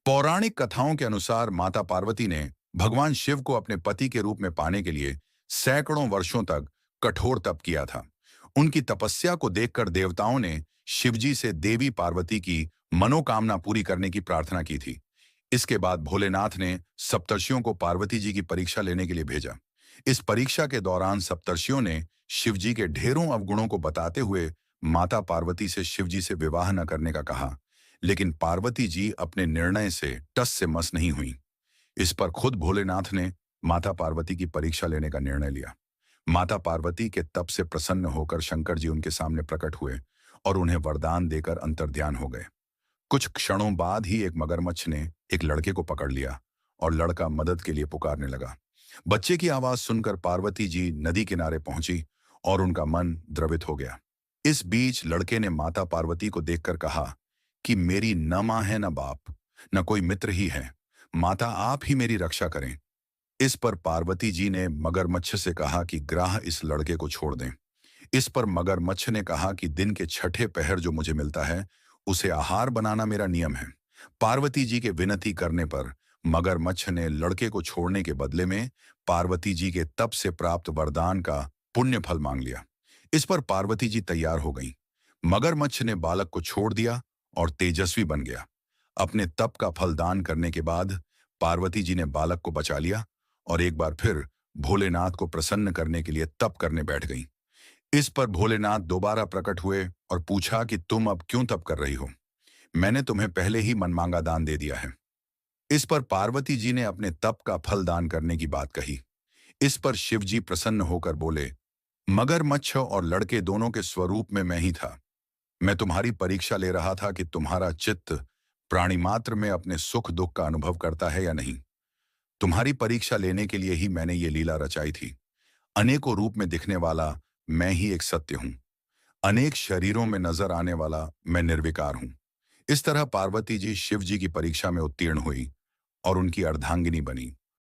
पौराणिक कथाओं के अनुसार माता पार्वती ने भगवान शिव को अपने पति के रूप में पाने के लिए सैकड़ों वर्षों तक कठोर तप किया था। उनकी तपस्या को देखकर देवताओं ने शिवजी से देवी पार्वती की मनोकामना पूरी करने की प्रार्थना की थी। इसके बाद भोलेनाथ ने सप्तर्षियों को पार्वती जी की परीक्षा लेने के लिए भेजा। इस परीक्षा के दौरान सप्तर्षियों ने शिवजी के ढेरों अवगुणों को बताते हुए माता पार्वती से शिवजी से विवाह न करने का कहा। लेकिन पार्वती जी अपने निर्णय से टस से मस नहीं हुई। इस पर खुद भोलेनाथ ने माता पार्वती की परीक्षा लेने का निर्णय लिया। माता पार्वती के तप से प्रसन्न होकर शंकर जी उनके सामने प्रकट हुए और उन्हें वरदान देकर अंतर्ध्यान हो गए। कुछ क्षणों बाद ही एक मगरमच्छ ने एक लड़के को पकड़ लिया और लड़का मदद के लिए पुकारने लगा। बच्चे की आवाज सुनकर पार्वती जी नदी किनारे पहुंची और उनका मन द्रवित हो गया। इस बीच लड़के ने माता पार्वती को देखकर कहा कि मेरी न मां है न बाप, न कोई मित्र ही है। माता आप ही मेरी रक्षा करें। इस पर पार्वती जी ने मगरमच्छ से कहा कि ग्राह इस लड़के को छोड़ दें। इस पर मगरमच्छ ने कहा कि दिन के छठे पहर जो मुझे मिलता है उसे आहार बनाना मेरा नियम है। पार्वती जी के विनती करने पर मगरमच्छ ने लड़के को छोड़ने के बदले में पार्वती जी के तप से प्राप्त वरदान का पुण्य फल मांग लिया। इस पर पार्वती जी तैयार हो गईं। मगरमच्छ ने बालक को छोड़ दिया और तेजस्वी बन गया। अपने तप का फल दान करने के बाद पार्वती जी ने बालक को बचा लिया और एक बार फिर भोलेनाथ को प्रसन्न करने के लिए तप करने बैठ गईं। इस पर भोलेनाथ दोबारा प्रकट हुए और पूछा कि तुम अब क्यों तप कर रही हो? मैंने तुम्हें पहले ही मनमांगा दान दे दिया है। इस पर पार्वती जी ने अपने तप का फल दान करने की बात कही। इस पर शिव जी प्रसन्न होकर बोले, मगरमच्छ और लड़के दोनों के स्वरूप में मैं ही था। मैं तुम्हारी परीक्षा ले रहा था कि तुम्हारा चित्त प्राणी मात्र में अपने सुख दुख का अनुभव करता है या नहीं। तुम्हारी परीक्षा लेने के लिए ही मैंने ये लीला रचाई थी। अनेकों रूप में दिखने वाला मैं ही एक सत्य हूं। अनेक शरीरों में नजर आने वाला मैं निर्विकार हूं। इस तरह पार्वती जी शिव जी की परीक्षा में उत्तीर्ण हुई और उनकी अर्धांगिनी बनी।